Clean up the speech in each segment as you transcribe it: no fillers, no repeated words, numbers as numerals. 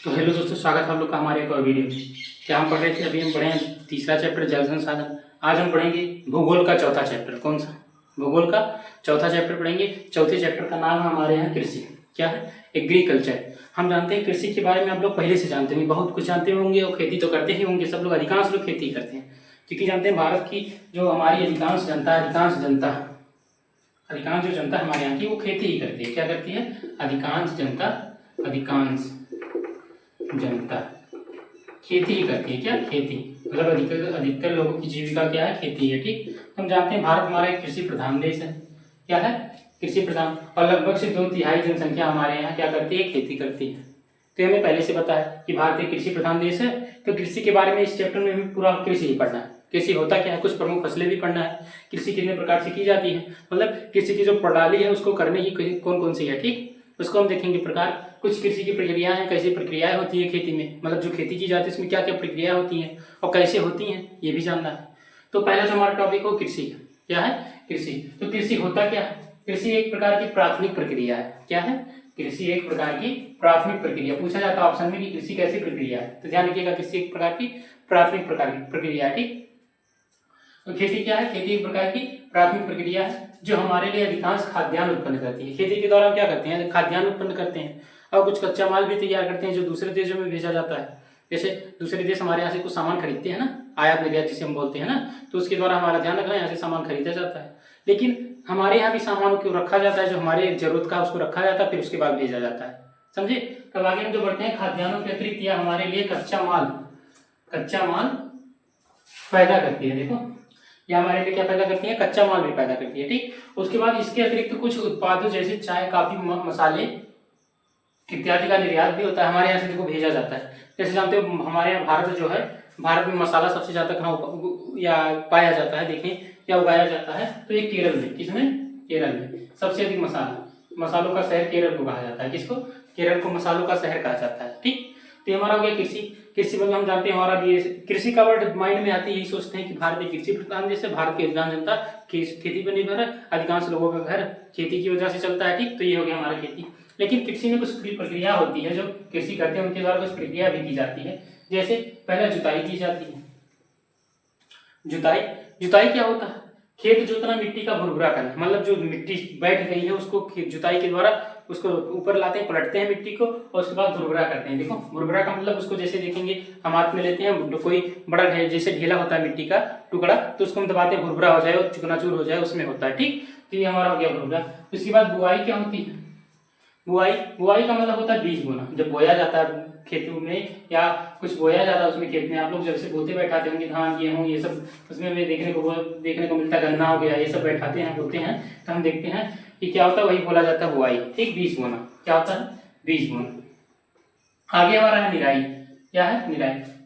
तो हेलो दोस्तों, स्वागत है आप लोग का हमारे एक और वीडियो में। क्या हम पढ़ रहे थे? अभी हम पढ़े हैं तीसरा चैप्टर जल संसाधन। आज हम पढ़ेंगे भूगोल का चौथा चैप्टर। कौन सा? भूगोल का चौथा चैप्टर पढ़ेंगे। चौथे चैप्टर का नाम है हमारे यहाँ कृषि। क्या है? एग्रीकल्चर। हम जानते हैं कृषि के बारे में आप लोग पहले से जानते होंगे, बहुत कुछ जानते होंगे और खेती तो करते ही होंगे सब लोग। अधिकांश लोग खेती करते हैं क्योंकि जानते हैं भारत की जो हमारी अधिकांश जो जनता हमारे यहाँ की वो खेती ही करती है। क्या करती है? अधिकांश जनता खेती ही करती है। क्या? खेती। मतलब अधिकतर लोगों की जीविका क्या है? खेती है। ठीक। हम जानते हैं भारत हमारा एक कृषि प्रधान देश है। क्या है? कृषि प्रधान। और लगभग से 2/3 जनसंख्या हमारे यहाँ क्या करती है? खेती करती है। तो हमें पहले से पता है कि भारत एक कृषि प्रधान देश है। तो कृषि के बारे में इस चैप्टर में हमें पूरा कृषि ही पढ़ना है। कृषि होता क्या है, कुछ प्रमुख फसलें भी पढ़ना है, कृषि कितने प्रकार से की जाती है, मतलब कृषि की जो प्रणाली है उसको करने की कौन कौन सी है। ठीक। उसको हम देखेंगे प्रकार। कुछ कृषि की प्रक्रियाएं हैं, कैसी प्रक्रियाएं होती है खेती में, मतलब जो खेती की जाती है उसमें क्या क्या प्रक्रिया होती हैं और कैसे होती हैं, ये भी जानना है। तो पहला जो हमारा टॉपिक हो कृषि। क्या है? कृषि। तो कृषि होता क्या है? कृषि एक प्रकार की प्राथमिक प्रक्रिया है। क्या है? कृषि एक प्रकार की प्राथमिक प्रक्रिया। पूछा जाता है ऑप्शन में कि कृषि कैसी प्रक्रिया है, तो ध्यान रखिएगा कृषि एक प्रकार की प्राथमिक प्रक्रिया है। ठीक। तो खेती क्या है? खेती एक प्रकार की प्राथमिक प्रक्रिया है जो हमारे लिए अधिकांश खाद्यान्न उत्पन्न करती है। खेती के दौरान क्या करते हैं? खाद्यान्न उत्पन्न करते हैं और कुछ कच्चा माल भी तैयार करते हैं जो दूसरे देशों में भेजा जाता है। जैसे दूसरे देश हमारे यहाँ से कुछ सामान खरीदते हैं ना, आयात निर्यात जिसे हम बोलते हैं ना, तो उसके द्वारा हमारा ध्यान रखना, यहाँ से सामान खरीदा जाता है। लेकिन हमारे यहाँ भी सामान को रखा जाता है, जो हमारे जरूरत का उसको रखा जाता है, फिर उसके बाद भेजा जाता है। समझे? तब आगे हम जो बढ़ते हैं, खाद्यान्नों के अतिरिक्त यह हमारे लिए कच्चा माल पैदा करती है। देखो, यह हमारे लिए क्या पैदा करती है? कच्चा माल भी पैदा करती है। ठीक। उसके बाद इसके अतिरिक्त कुछ उत्पादों जैसे चाय, कॉफी, मसाले इत्यादि का निर्यात भी होता है, हमारे यहाँ से देखो भेजा जाता है। जैसे जानते हो हमारे यहाँ भारत जो है, भारत में मसाला सबसे ज्यादा कहाँ या पाया जाता है, देखें, या उगाया जाता है, तो ये केरल में। किसमें? केरल में सबसे अधिक मसालों का शहर केरल को कहा जाता है। किसको? केरल को मसालों का शहर कहा जाता है। ठीक। तो हमारा हो गया कृषि। कृषि मतलब हम जानते हैं हमारा भी कृषि का वर्ड माइंड में आती है, यही सोचते हैं कि भारत एक कृषि प्रधान देश है, भारत की अधिकांश जनता खेती पर निर्भर है, अधिकांश लोगों का घर खेती की वजह से चलता है। ठीक। तो ये हो गया हमारा खेती। लेकिन कृषि में कुछ प्रक्रिया होती है, जो कृषि करते हैं उनके द्वारा कुछ प्रक्रिया भी की जाती है। जैसे पहले जुताई की जाती है। जुताई क्या होता है? खेत जोतना, मिट्टी का भुरभुरा करना, मतलब जो मिट्टी बैठ गई है उसको जुताई के द्वारा उसको ऊपर लाते हैं, पलटते हैं मिट्टी को और उसके बाद भुरभुरा करते हैं। देखो, भुरभुरा का मतलब उसको जैसे देखेंगे हम हाथ में लेते हैं, कोई बड़ा जैसे ढीला होता है मिट्टी का टुकड़ा, तो उसको हम दबाते हैं, भुरभुरा हो जाए और चुकनाचूर हो जाए, उसमें होता है। ठीक। तो ये हमारा हो गया भुरभुरा। उसके बाद बुआई क्या होती है? बुआई का मतलब होता है बीज बोना। जब बोया जाता है खेतों में या कुछ बोया जाता है उसमें, खेत में आप लोग जब से बोते बैठाते होंगे धान, गेहूं, ये सब उसमें हमें देखने को मिलता है, गन्ना हो गया, ये सब बैठाते हैं, बोते हैं, तो हम देखते हैं कि क्या होता है, वही बोला जाता है बुआई। ठीक। बीज बोना। क्या होता है? बीज बोना। आगे हमारा है निराई। क्या है?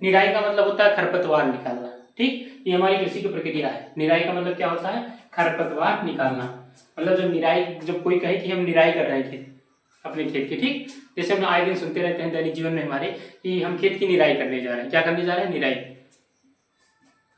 निराई का मतलब होता है खरपतवार निकालना। ठीक। ये हमारी कृषि की प्रक्रिया है। निराई का मतलब क्या होता है? खरपतवार निकालना। मतलब जब निराई, जब कोई कहे कि हम निराई कर रहे हैं अपने खेत की। ठीक। जैसे हम आए दिन सुनते रहते हैं दैनिक जीवन में हमारे कि हम खेत की निराई करने जा रहे हैं। क्या करने जा रहे हैं? निराई।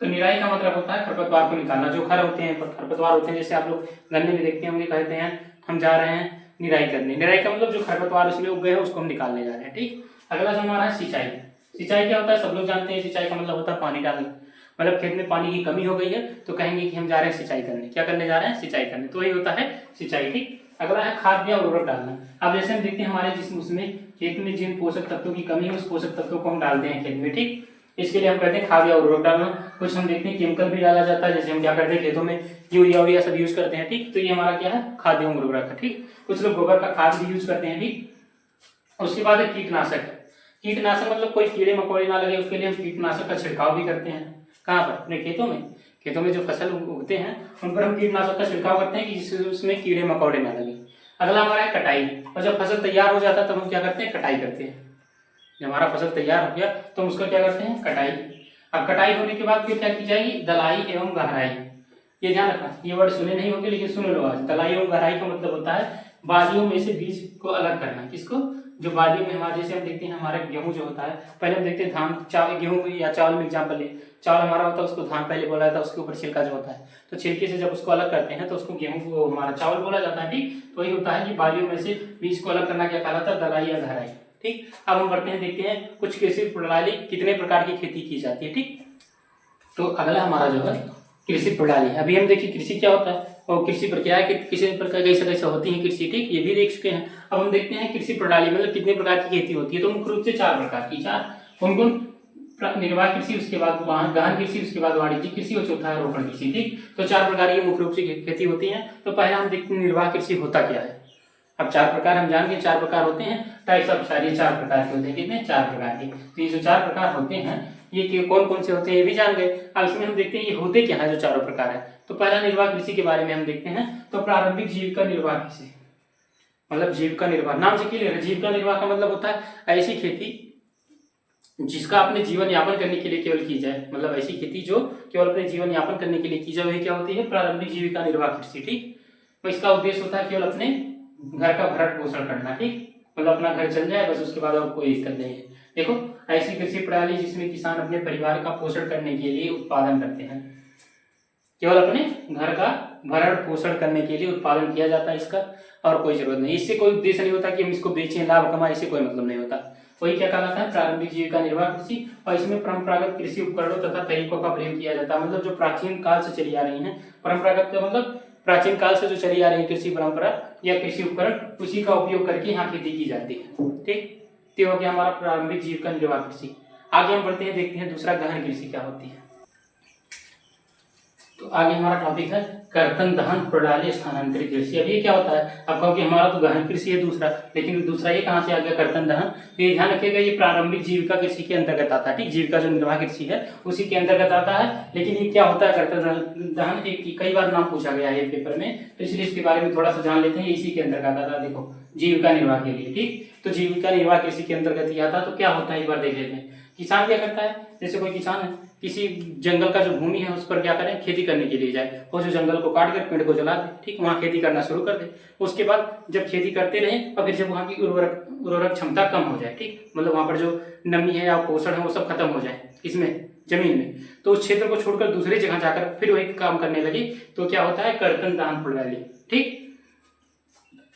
तो निराई का मतलब होता है खरपतवार को निकालना। जो खरपतवार होते हैं, जैसे आप लोग गन्ने में देखते होंगे, कहते हैं हम जा रहे हैं निराई करने। निराई का मतलब जो खरपतवार उसमें उग गए हैं उसको हम निकालने जा रहे हैं। ठीक। अगला जो हमारा है सिंचाई। सिंचाई क्या होता है? सब लोग जानते हैं सिंचाई का मतलब होता है पानी डालना। मतलब खेत में पानी की कमी हो गई है तो कहेंगे कि हम जा रहे हैं सिंचाई करने। क्या करने जा रहे हैं? सिंचाई करने। तो वही होता है सिंचाई। ठीक। अगला है खाद या उर्वरक डालना। अब जैसे हम देखते हैं हमारे जिसमें उसमें खेत में जिन पोषक तत्वों की कमी है उस पोषक तत्वों को हम डालते हैं खेत में। ठीक। इसके लिए हम कहते हैं खाद या उर्वरक डालना। कुछ हम देखते हैं केमिकल भी डाला जाता है, जैसे हम क्या करते हैं खेतों में यूरिया सब यूज करते हैं। ठीक। तो ये हमारा क्या है? खाद एवं उर्वरक है। ठीक। कुछ लोग गोबर का खाद भी यूज करते हैं। ठीक। उसके बाद है कीटनाशक। कीटनाशक मतलब कोई कीड़े मकोड़े ना लगे उसके लिए हम कीटनाशक का छिड़काव भी करते हैं। कहाँ पर? अपने खेतों में जो फसल उगते हैं उन पर हम कीटनाशक का छिड़काव करते हैं कि जिससे उसमें कीड़े मकोड़े ना लगे। अगला हमारा है कटाई। और जब फसल तैयार हो जाता है तब हम क्या करते हैं? कटाई करते हैं। जब हमारा फसल तैयार हो गया तो हम उसका क्या करते हैं? कटाई। अब कटाई होने के बाद फिर क्या की जाएगी? दलाई एवं गहराई। ये ध्यान रखना, ये वर्ड सुने नहीं होंगे लेकिन सुन लो आज। दलाई एवं गहराई का मतलब होता है बालियों में से बीज को अलग करना। किसको? जो बालियों में हमारे, जैसे हम देखते हैं हमारा गेहूं जो होता है, पहले हम देखते हैं धान, गेहूं या चावल में एग्जाम्पल ले, चावल हमारा होता है उसको धान पहले बोला जाता है, उसके ऊपर छिलका जो होता है, तो छिलके से जब उसको अलग करते हैं तो उसको गेहूं को हमारा चावल बोला जाता है। ठीक। तो वही होता है कि बालियों में से बीज को अलग करना क्या कहलाता है? दलाई या गहराई। ठीक, अब हम बढ़ते हैं, देखते हैं कुछ कृषि प्रणाली कितने प्रकार की खेती की जाती है। ठीक, तो अगला हमारा जो है कृषि प्रणाली। अभी हम देखिए कृषि क्या होता है और कृषि प्रक्रिया कि किसी प्रकार कैसे कैसे होती है कृषि। ठीक, ये भी देख चुके हैं। अब हम देखते हैं कृषि प्रणाली मतलब कितने प्रकार की खेती होती है। तो मुख्य रूप से 4 प्रकार की, 4 कौन-कौन? निर्वाह कृषि, उसके बाद गहन कृषि, उसके बाद वाणिज्यिक कृषि और चौथा है रोपण कृषि। ठीक, तो 4 प्रकार की मुख्य रूप से खेती होती है। तो पहले हम देखते हैं निर्वाह कृषि होता क्या है। अब 4 प्रकार हम जान गए, 4 प्रकार होते हैं, टाइप्स ऑफ 4, ये 4 प्रकार के होते हैं। कितने? 4 प्रकार के। तो ये जो 4 प्रकार होते हैं ये कौन कौन से होते हैं ये भी जान गए। अब इसमें हम देखते हैं ये होते क्या है जो चारों प्रकार है। तो पहला निर्वाह कृषि के बारे में हम देखते हैं। तो प्रारंभिक जीविका निर्वाह कृषि मतलब जीविका निर्वाह, नाम से क्लियर है। जीविका निर्वाह का मतलब होता है ऐसी खेती जिसका अपने जीवन यापन करने के लिए केवल की जाए, मतलब ऐसी खेती जो केवल अपने जीवन यापन करने के लिए की जाए, वही क्या होती है? प्रारंभिक जीविका निर्वाह कृषि। ठीक, तो इसका उद्देश्य होता है केवल अपने घर का भरण पोषण करना। ठीक, मतलब अपना घर चल जाए बस, उसके बाद और कोई दिक्कत नहीं है। देखो, ऐसी कृषि प्रणाली जिसमें किसान अपने परिवार का पोषण करने के लिए उत्पादन करते हैं, केवल अपने घर का भरण पोषण करने के लिए उत्पादन किया जाता है इसका, और कोई जरूरत नहीं। इससे कोई उद्देश्य नहीं होता कि हम इसको बेचें, लाभ कमाएं, इससे कोई मतलब नहीं होता। वही क्या कहलाता है? प्रारंभिक जीविका निर्वाह कृषि। और इसमें परंपरागत कृषि उपकरणों तथा तरीकों का प्रयोग किया जाता है, मतलब जो प्राचीन काल से चली आ रही है। परंपरागत का मतलब प्राचीन काल से जो चली आ रही है कृषि परंपरा या कृषि उपकरण, उसी का उपयोग करके यहाँ खेती की जाती है। ठीक, तो हो गया हमारा प्रारंभिक जीविका निर्वाह कृषि। आगे हम बढ़ते हैं, देखते हैं दूसरा गहन कृषि क्या होती है। तो आगे हमारा टॉपिक है कर्तन दहन प्रणाली स्थानांतरित कृषि। अब ये क्या होता है? अब कहो कि हमारा तो गहन कृषि है दूसरा, लेकिन दूसरा ये कहाँ से आ गया कर्तन दहन? तो ये ध्यान रखिएगा, ये प्रारंभिक जीविका कृषि के अंतर्गत आता है। ठीक, जीविका जो निर्वाह कृषि है उसी के अंतर्गत आता है। लेकिन ये क्या होता है कर्तन दहन? एक कई बार नाम पूछा गया है पेपर में, तो इसलिए इसके बारे में थोड़ा सा जान लेते हैं। इसी के अंतर्गत आता है, देखो, जीविका निर्वाह के लिए। ठीक, तो जीविका निर्वाह कृषि के अंतर्गत ही आता है। तो क्या होता है एक बार देख लेते हैं। किसान क्या करता है? जैसे कोई किसान है, किसी जंगल का जो भूमि है उस पर क्या करें? खेती करने के लिए जाए, और जो जंगल को काट कर पेड़ को जला दे। ठीक, वहाँ खेती करना शुरू कर दे। उसके बाद जब खेती करते रहे और फिर जब वहाँ की उर्वरक क्षमता कम हो जाए, ठीक, मतलब वहाँ पर जो नमी है या पोषण है वो सब खत्म हो जाए इसमें जमीन में, तो उस क्षेत्र को छोड़कर दूसरी जगह जाकर फिर वही काम करने लगे, तो क्या होता है? कर्तन दहन प्रणाली। ठीक,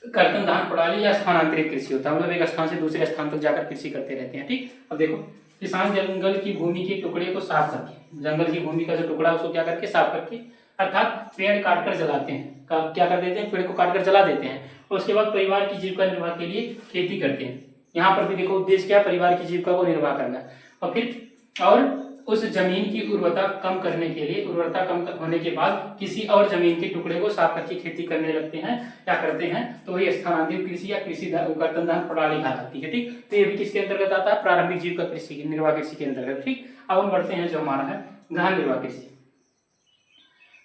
कर्तन दहन प्रणाली या स्थानांतरित कृषि होता है, मतलब एक स्थान से दूसरे स्थान तक जाकर कृषि करते रहते हैं। ठीक, अब देखो, किसान जंगल की भूमि के टुकड़े को साफ करके, जंगल की भूमि का जो टुकड़ा उसको क्या करके? साफ करके, अर्थात पेड़ काटकर जलाते हैं। क्या कर देते हैं? पेड़ को काटकर जला देते हैं। और उसके बाद परिवार की जीविका निर्वाह के लिए खेती करते हैं। यहाँ पर भी देखो उद्देश्य क्या? परिवार की जीविका को निर्वाह करना। और फिर और उस जमीन की उर्वरता कम करने के लिए, उर्वरता कम होने के बाद किसी और जमीन के टुकड़े को साफ करके खेती करने लगते हैं, क्या करते हैं? तो वही स्थानांतरित कृषि या कृषि कर्तन दहन प्रणाली कहलाती है। ठीक, तो ये भी किसके अंतर्गत आता है? प्रारंभिक जीविका कृषि निर्वाह कृषि के अंतर्गत। ठीक, अब हम बढ़ते हैं जो हमारा है गहन निर्वाह कृषि।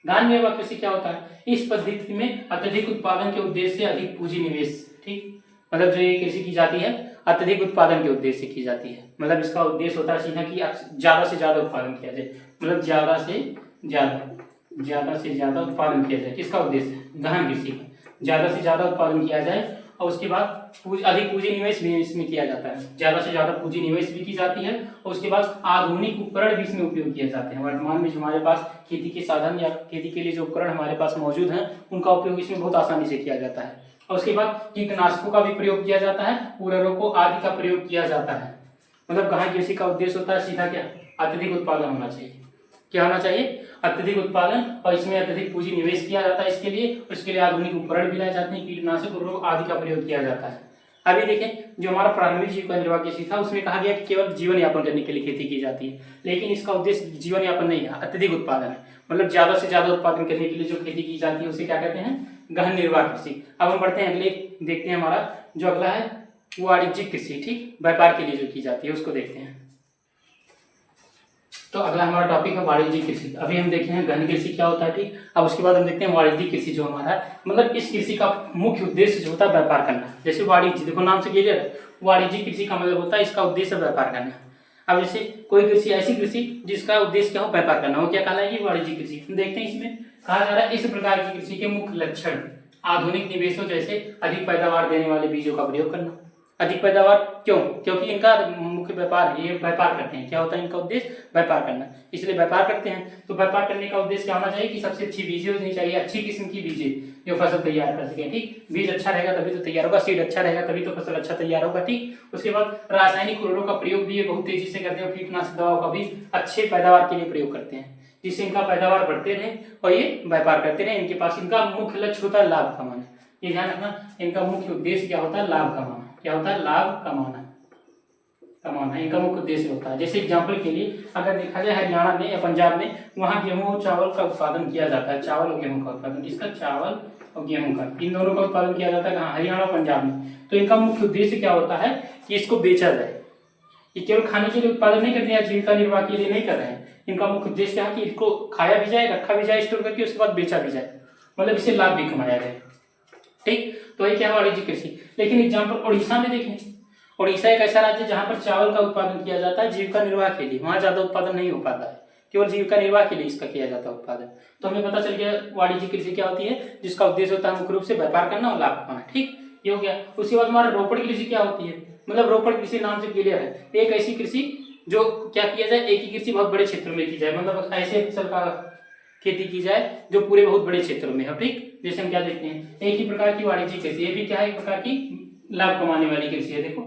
गहन निर्वाह कृषि क्या होता है? इस पद्धति में अत्यधिक उत्पादन के उद्देश्य से अधिक पूंजी निवेश। ठीक, मतलब जो ये कृषि की जाती है अत्यधिक उत्पादन के उद्देश्य से की जाती है, मतलब इसका उद्देश्य होता है सीधा कि ज्यादा से ज्यादा उत्पादन किया जाए, मतलब ज्यादा से ज्यादा उत्पादन किया जाए। किसका उद्देश्य है? गहन कृषि का, ज्यादा से ज्यादा उत्पादन किया जाए। और उसके बाद अधिक पूंजी निवेश भी इसमें किया जाता है, ज्यादा से ज्यादा पूंजी निवेश भी की जाती है। और उसके बाद आधुनिक उपकरण भी इसमें उपयोग किए जाते हैं। वर्तमान में जो हमारे पास खेती के साधन या खेती के लिए जो उपकरण हमारे पास मौजूद हैं, उनका उपयोग इसमें बहुत आसानी से किया जाता है। और उसके बाद कीटनाशकों का भी प्रयोग किया जाता है, उर्वरकों आदि का प्रयोग किया जाता है। मतलब गहन कृषि का उद्देश्य होता है सीधा क्या? अत्यधिक उत्पादन होना चाहिए। क्या होना चाहिए? अत्यधिक उत्पादन, और इसमें अत्यधिक पूंजी निवेश किया जाता है इसके लिए। उसके लिए आधुनिक उपकरण भी लाए जाते हैं, कीटनाशक, उर्वरक आदि का प्रयोग किया जाता है। अभी देखें, जो हमारा प्रारंभिक जीविका निर्वाह कृषि था उसमें कहा गया कि केवल जीवन यापन करने के लिए खेती की जाती है, लेकिन इसका उद्देश्य जीवन यापन नहीं है, अत्यधिक उत्पादन है। मतलब ज्यादा से ज्यादा उत्पादन करने के लिए जो खेती की जाती है उसे क्या कहते हैं? गहन निर्वाह कृषि। अब हम बढ़ते हैं अगले, देखते हैं हमारा जो अगला है वाणिज्यिक कृषि। ठीक, व्यापार के लिए जो की जाती है उसको देखते हैं। तो अगला हमारा टॉपिक है वाणिज्यिक कृषि। अभी हम देखे हैं गहन कृषि क्या होता है। ठीक, अब उसके बाद हम देखते हैं वाणिज्यिक कृषि जो हमारा है, मतलब इस कृषि का मुख्य उद्देश्य जो होता है व्यापार करना। जैसे वाणिज्य, देखो नाम से क्लियर है, वाणिज्यिक कृषि का मतलब होता है इसका उद्देश्य व्यापार करना। अब जैसे कोई कृषि, ऐसी कृषि जिसका उद्देश्य क्या हो? व्यापार करना, वो क्या कहलाएगी? वाणिज्यिक कृषि। देखते हैं इसमें कहा जा रहा है इस प्रकार की कृषि के मुख्य लक्षण आधुनिक निवेशों जैसे अधिक पैदावार देने वाले बीजों का प्रयोग करना, अधिक पैदावार क्यों? क्योंकि इनका मुख्य व्यापार है, ये व्यापार करते हैं। क्या होता है इनका उद्देश्य? व्यापार करना, इसलिए व्यापार करते हैं। तो व्यापार करने का उद्देश्य क्या होना चाहिए कि सबसे अच्छी बीजें होनी चाहिए, अच्छी किस्म की बीजें जो फसल तैयार कर सके। ठीक, बीज अच्छा रहेगा तभी तो तैयार होगा, सीड अच्छा रहेगा तभी तो फसल अच्छा तैयार होगा। ठीक, उसके बाद रासायनिक उर्वरकों का प्रयोग भी ये बहुत तेजी से करते हैं, कीटनाशक दवाओं का भी अच्छे पैदावार के लिए प्रयोग करते हैं, जिससे इनका पैदावार बढ़ते रहे और ये व्यापार करते रहे। इनके पास इनका मुख्य लक्ष्य होता है लाभ कमाना। ये ध्यान रखना, इनका मुख्य उद्देश्य क्या होता है? लाभ कमाना। क्या होता है? लाभ कमाना, कमाना इनका मुख्य उद्देश्य होता है। जैसे एग्जाम्पल के लिए अगर देखा जाए हरियाणा में या पंजाब में, वहाँ गेहूं और चावल का उत्पादन किया जाता है। चावल और गेहूं का उत्पादन, किसका? चावल और गेहूं का, इन दोनों का उत्पादन किया जाता है कहाँ? हरियाणा और पंजाब में। तो इनका मुख्य उद्देश्य क्या होता है कि इसको बेचा जाए। ये केवल खाने के लिए उत्पादन नहीं करते हैं, जीविका निर्वाह के लिए नहीं कर रहे हैं। इनका मुख्य उद्देश्य क्या है कि इसको खाया भी जाए, रखा भी जाए स्टोर करके, उसके बाद बेचा भी जाए, मतलब इससे लाभ भी कमाया जाए। ठीक, तो ये क्या है? वाणिज्यिक कृषि। लेकिन एग्जाम्पल उड़ीसा में देखें, उड़ीसा एक ऐसा राज्य जहां पर चावल का उत्पादन किया जाता है जीविका निर्वाह के लिए। वहां ज्यादा उत्पादन नहीं हो पाता है, केवल जीविका निर्वाह के लिए इसका किया जाता है उत्पादन। तो हमें पता चल गया वाणिज्यिक कृषि क्या होती है, जिसका उद्देश्य होता है मुख्य रूप से व्यापार करना और लाभ कमाना। ठीक, ये हो गया। उसके बाद हमारा रोपड़ कृषि क्या होती है? मतलब रोपड़ कृषि नाम से क्लियर है, एक ऐसी कृषि जो क्या किया जाए, एक ही कृषि बहुत बड़े क्षेत्रों में की जाए, मतलब ऐसे फसल का खेती की जाए जो पूरे बहुत बड़े क्षेत्रों में है। ठीक, जैसे हम क्या देखते हैं, एक ही प्रकार की वाणिज्यिक कृषि, ये भी क्या है? एक प्रकार की लाभ कमाने वाली कृषि है। देखो,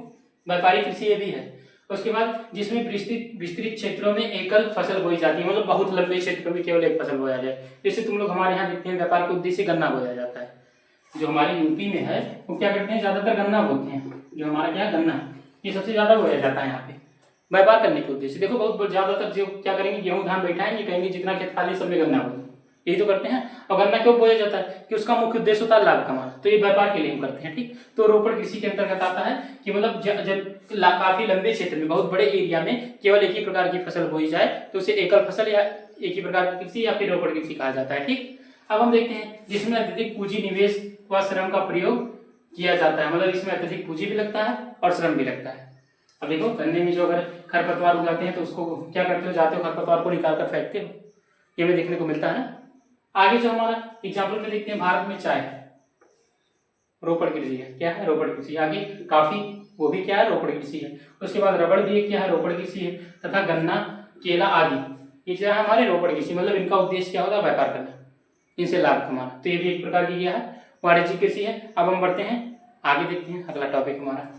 व्यापारिक कृषि ये भी है। उसके बाद जिसमें विस्तृत क्षेत्रों में एकल फसल बोई जाती है, मतलब बहुत लंबे क्षेत्रों में केवल एक फसल बोया जाए। जैसे तुम लोग हमारे यहाँ देखते हैं व्यापार के उद्देश्य से गन्ना बोया जाता है। जो हमारे यूपी में है वो क्या करते हैं? ज्यादातर गन्ना बोते हैं। जो हमारा क्या गन्ना, ये सबसे ज्यादा बोया जाता है यहाँ पे व्यापार करने के उद्देश्य। देखो बहुत ज्यादातर जो क्या करेंगे, गेहूं धान बैठाएंगे, कहेंगे जितना खेत खाली सब में गन्ना बोए, यही तो करते हैं। और गन्ना क्यों बोया जाता है? कि उसका मुख्य उद्देश्य होता है लाभ कमाना, तो ये व्यापार के लिए हम करते हैं। ठीक, तो रोपड़ कृषि के अंतर्गत आता है कि मतलब जब काफी लंबे क्षेत्र में, बहुत बड़े एरिया में केवल एक ही प्रकार की फसल बोई जाए तो उसे एकल फसल या एक ही प्रकार की कृषि या फिर रोपड़ कृषि कहा जाता है। ठीक, अब हम देखते हैं जिसमें अत्यधिक पूंजी निवेश व श्रम का प्रयोग किया जाता है, मतलब इसमें अत्यधिक पूंजी भी लगता है और श्रम भी लगता है। अब देखो गन्ने में जो अगर खरपतवार उगाते हैं तो उसको क्या करते हो? जाते हो खरपतवार को निकाल कर फेंकते हो, ये हमें देखने को मिलता है ना। आगे जो हमारा एग्जाम्पल में देखते हैं, भारत में चाय रोपड़ कृषि है। क्या है? रोपड़ कृषि। आगे कॉफी, वो भी क्या है? रोपड़ कृषि है। उसके बाद रबड़ भी क्या है? रोपड़ कृषि है। तथा गन्ना, केला आदि ये क्या है? हमारे रोपड़ कृषि, मतलब इनका उद्देश्य क्या होता है? व्यापार करना, इनसे लाभ कमाना। तो ये भी एक प्रकार की क्या है? वाणिज्यिक कृषि है। अब हम बढ़ते हैं आगे, देखते हैं अगला टॉपिक हमारा।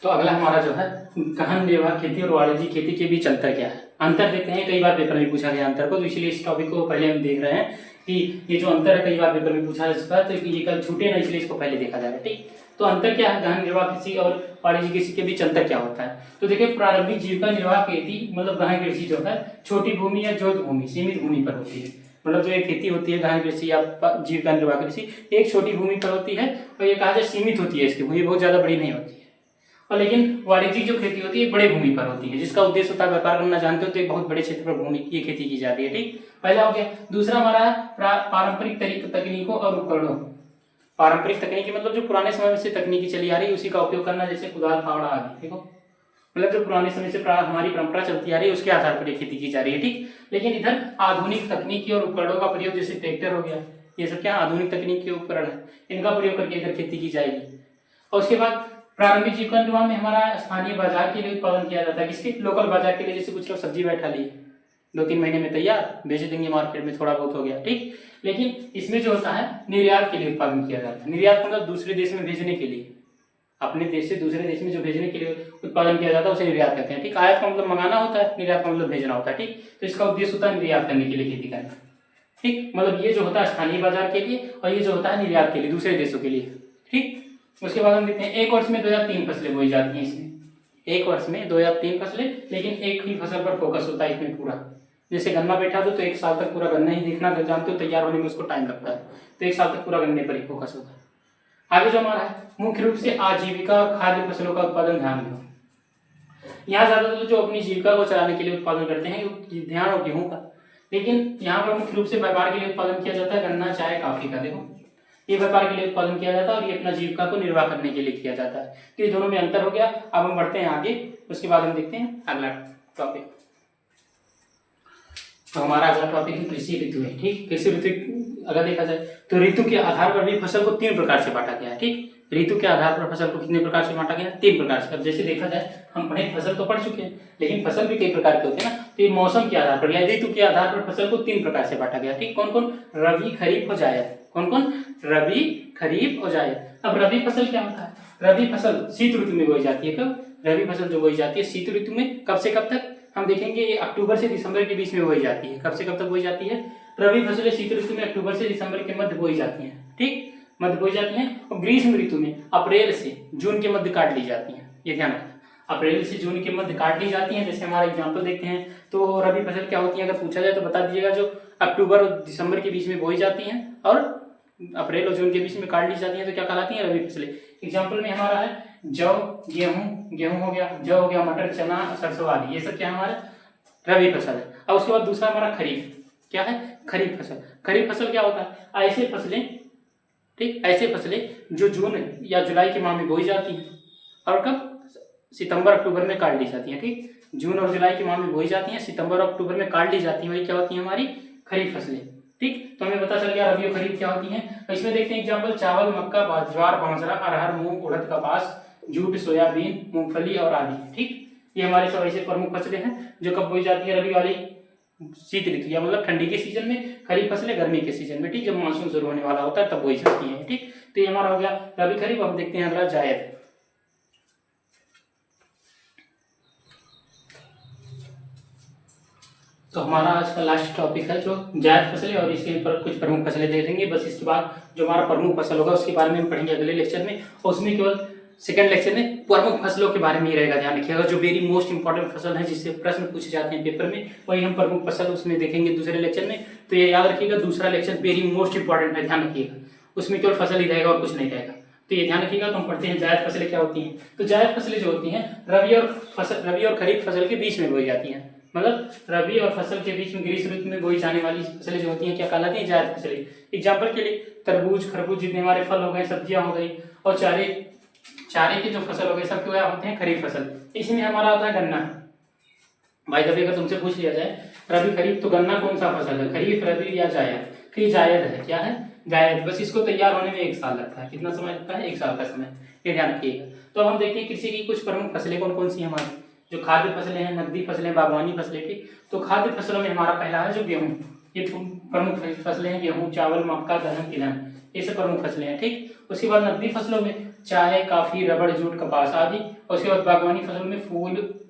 तो अगला हमारा जो है गहन निर्वाह खेती और वाणिज्यिक खेती के बीच अंतर क्या है? अंतर देखते हैं, कई बार पेपर में पूछा गया अंतर को, तो इसलिए इस टॉपिक को पहले हम देख रहे हैं कि ये जो अंतर है कई बार पेपर में पूछा जा चुका है, तो ये कल छूटे ना, इसलिए इसको पहले देखा जाएगा। ठीक, तो अंतर क्या है गहन निर्वाह कृषि और वाणिज्यिक कृषि के बीच अंतर क्या होता है? तो देखिए, प्रारंभिक जीविका निर्वाह खेती मतलब गहन कृषि जो है छोटी भूमि या जोत भूमि, सीमित भूमि पर होती है। मतलब जो एक खेती होती है गहन कृषि या जीविका निर्वाह कृषि, एक छोटी भूमि पर होती है और ये कहा जाए सीमित होती है, इसकी भूमि बहुत ज्यादा बड़ी नहीं होती है। और लेकिन वाणिज्यिक जो खेती होती है बड़े भूमि पर होती है, जिसका उद्देश्य होता है व्यापार करना। जानते हो तो एक बहुत बड़े क्षेत्र पर भूमि की खेती की जाती है। ठीक, पहला हो गया। दूसरा हमारा है पारंपरिक तकनीकों और उपकरणों। पारंपरिक तकनीकी मतलब जो पुराने समय से तकनीकी चली आ रही है उसी का उपयोग करना, जैसे कुदाल, फावड़ा आदि। देखो, मतलब जो पुराने समय से हमारी परंपरा चलती आ रही है उसके आधार पर खेती की जा रही है। ठीक, लेकिन इधर आधुनिक तकनीकी और उपकरणों का प्रयोग, जैसे ट्रैक्टर हो गया, ये सब क्या आधुनिक तकनीक के उपकरण है, इनका प्रयोग करके इधर खेती की जाएगी। और उसके बाद प्रारंभिक जीविका निर्वाह में हमारा स्थानीय बाजार के लिए उत्पादन किया जाता है। किसके? लोकल बाजार के लिए। जैसे कुछ लोग सब्जी बैठा लिए, 2-3 महीने में तैयार, बेच देंगे मार्केट में, थोड़ा बहुत हो गया। ठीक, लेकिन इसमें जो होता है निर्यात के लिए उत्पादन किया जाता है। निर्यात मतलब दूसरे देश में भेजने के लिए, अपने देश से दूसरे देश में जो भेजने के लिए उत्पादन किया जाता है उसे निर्यात कहते हैं। ठीक, आयात का मतलब मंगाना होता है, निर्यात का मतलब भेजना होता है। ठीक, तो इसका उद्देश्य होता है निर्यात करने के लिए खेती करना। ठीक, मतलब ये जो होता है स्थानीय बाजार के लिए और ये जो होता है निर्यात के लिए, दूसरे देशों के लिए। ठीक, उसके बाद हम देखते हैं एक वर्ष में 2 या 3 फसलें बोई जाती हैं इसमें। एक वर्ष में 2 या 3 फसलें, लेकिन एक ही फसल पर फोकस होता है इसमें पूरा। जैसे गन्ना बैठा दो तो 1 साल तक पूरा गन्ना ही देखना, जानते हो तैयार होने में उसको टाइम लगता है, तो 1 साल तक पूरा गन्ने पर ही फोकस होता है। आगे जो हमारा है मुख्य रूप से आजीविका खाद्य फसलों का उत्पादन, ध्यान दो। यहाँ ज्यादातर जो अपनी जीविका को चलाने के लिए उत्पादन करते हैं ध्यान हो गेहूं का, लेकिन यहाँ पर मुख्य रूप से व्यापार के लिए उत्पादन किया जाता है गन्ना, चाय, कॉफी का। देखो, ये व्यापार के लिए उत्पादन किया जाता है और ये अपना जीविका को निर्वाह करने के लिए किया जाता है। तो ये दोनों में अंतर हो गया। अब हम बढ़ते हैं आगे, उसके बाद हम देखते हैं अगला टॉपिक। तो हमारा अगला टॉपिक है कृषि ऋतु है। ठीक, कृषि ऋतु अगर देखा जाए तो ऋतु के आधार पर भी फसल को 3 प्रकार से बांटा गया है। ठीक, ऋतु के आधार पर फसल को कितने प्रकार से बांटा गया? 3 प्रकार से। अब जैसे देखा जाए, हम पढ़े फसल तो पढ़ चुके हैं, लेकिन फसल भी कई प्रकार के होते हैं ना, तो ये मौसम के आधार पर या ऋतु के आधार पर फसल को 3 प्रकार से बांटा गया। ठीक, कौन कौन? रबी, खरीफ और जायद। कौन कौन? रबी, खरीफ और जायद। अब रबी फसल क्या होता है? रबी फसल शीत ऋतु में बोई जाती है। कब? रबी फसल जो बोई जाती है शीत ऋतु में। कब से कब तक? हम देखेंगे ये अक्टूबर से दिसंबर के बीच में बोई जाती है। कब से कब तक बोई जाती है? रबी फसलें शीत ऋतु में अक्टूबर से दिसंबर के मध्य बोई जाती हैं। ठीक, मध्य बोई जाती हैं। और ग्रीष्म ऋतु में अप्रैल से जून के मध्य काट ली जाती हैं। ये ध्यान रखना, अप्रैल से जून के मध्य काट ली जाती हैं। जैसे हमारा एग्जाम्पल देखते हैं, तो रबी फसल क्या होती है अगर पूछा जाए तो बता दीजिएगा, जो अक्टूबर और दिसंबर के बीच में बोई जाती हैं और अप्रैल और जून के बीच में काट ली जाती हैं, तो क्या कहलाती हैं? रबी फसलें। एग्जाम्पल में हमारा है जौ, गेहूं हो गया, जौ हो गया, मटर, चना, सरसों आदि, ये सब क्या हमारा रबी फसल है। अब उसके बाद दूसरा हमारा खरीफ। क्या है? खरीफ फसल। खरीफ फसल क्या होता है? ऐसे फसलें, ठीक, ऐसे फसलें जो जून या जुलाई के माह में बोई जाती हैं और कब? सितंबर अक्टूबर में काट ली जाती हैं। ठीक, जून और जुलाई के माह में बोई जाती हैं, सितंबर और अक्टूबर में काट ली जाती हैं, वही क्या होती है? हमारी खरीफ फसलें। ठीक, तो हमें पता चल गया रबी और खरीफ क्या होती हैं। तो इसमें देखते हैं एग्जाम्पल, चावल, मक्का, ज्वार, बाजरा, अरहर, मूंग, उड़द, कपास, जूट, सोयाबीन, मूंगफली और आदि। ठीक, ये हमारे सब ऐसे प्रमुख फसलें हैं जो कब बोई जाती है? रबी वाली शीत ऋतु या मतलब ठंडी के सीजन में, खरीफ फसलें गर्मी के सीजन में। ठीक, जब मानसून शुरू होने वाला होता है तब बोई जाती है। ठीक, तो ये हमारा हो गया रबी खरीफ। अब देखते हैं अगला जायद। तो हमारा आज का लास्ट टॉपिक है जो जायद फसलें, और इसके ऊपर कुछ प्रमुख फसलें देखेंगे। बस इसके बाद जो हमारा प्रमुख फसल होगा उसके बारे में हम पढ़ेंगे अगले लेक्चर में, और उसमें केवल सेकंड लेक्चर में प्रमुख फसलों के बारे में ही रहेगा। ध्यान रखिएगा, जो वेरी मोस्ट इंपॉर्टेंट फसल है जिससे प्रश्न पूछे जाते हैं पेपर में, वही हम प्रमुख फसल उसमें देखेंगे दूसरे लेक्चर में। तो ये याद रखिएगा, दूसरा लेक्चर वेरी मोस्ट इंपॉर्टेंट है, ध्यान रखिएगा, उसमें केवल फसल ही रहेगा और कुछ नहीं रहेगा। तो ये ध्यान रखिएगा। तो हम पढ़ते हैं जायद फसलें क्या होती हैं। तो जायद फसलें जो होती हैं रबी और खरीफ फसल के बीच में बोई जाती हैं, मतलब रबी और फसल के बीच में ग्रीष्म ऋतु में बोई जाने वाली फसलें जो होती हैं क्या कहलाती हैं? जायद फसलें। एग्जाम्पल के लिए तरबूज, खरबूज, जितने हमारे फल हो गए, सब्जियां हो गई, और चारे के जो फसल हो गए, सब क्या होते हैं? खरीफ फसल। इसी में हमारा आता है गन्ना। भाई कभी अगर तुमसे पूछ लिया जाए रबी खरीफ, तो गन्ना कौन सा फसल है? खरीफ, रबी या जायद? तो ये जायद है। क्या है? जायद। बस इसको तैयार होने में 1 साल लगता है। कितना समय लगता है? 1 साल का समय, ये ध्यान रखिएगा। तो हम देखते हैं कृषि की कुछ प्रमुख फसलें कौन कौन सी हमारी, जो खाद्य फसलें हैं, नकदी फसलें, बागवानी फसलें। ठीक, तो खाद्य फसलों में हमारा पहला है जो गेहूं। ये प्रमुख फसलें हैं, गेहूं, चावल, मक्का, दलहन, तिलहन, ये सब प्रमुख फसलें हैं। ठीक, उसके बाद नकदी फसलों में चाय, काफी, रबड़, जूट, कपास आदि, और उसके बाद बागवानी फसलों में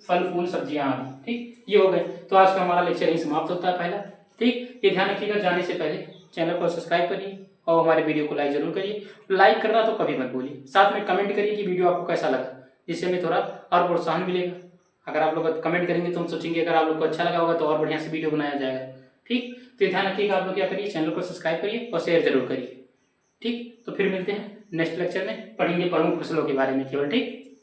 फल फूल, सब्जियां आदि। ठीक, ये हो गए। तो आज का हमारा लेक्चर यही समाप्त होता है पहला। ठीक, ये ध्यान रखिएगा, जाने से पहले चैनल को सब्सक्राइब करिए और हमारे वीडियो को लाइक जरूर करिए। लाइक करना तो कभी मत भूलिए, साथ में कमेंट करिए कि वीडियो आपको कैसा लगा, जिससे हमें थोड़ा और प्रोत्साहन मिलेगा। अगर आप लोग कमेंट करेंगे तो हम सोचेंगे अगर आप लोग को अच्छा लगा होगा तो और बढ़िया से वीडियो बनाया जाएगा। ठीक, तो ध्यान रखिएगा, आप लोग क्या करिए, चैनल को सब्सक्राइब करिए और शेयर जरूर करिए। ठीक, तो फिर मिलते हैं नेक्स्ट लेक्चर में, पढ़ेंगे प्रमुख फसलों के बारे में केवल। ठीक।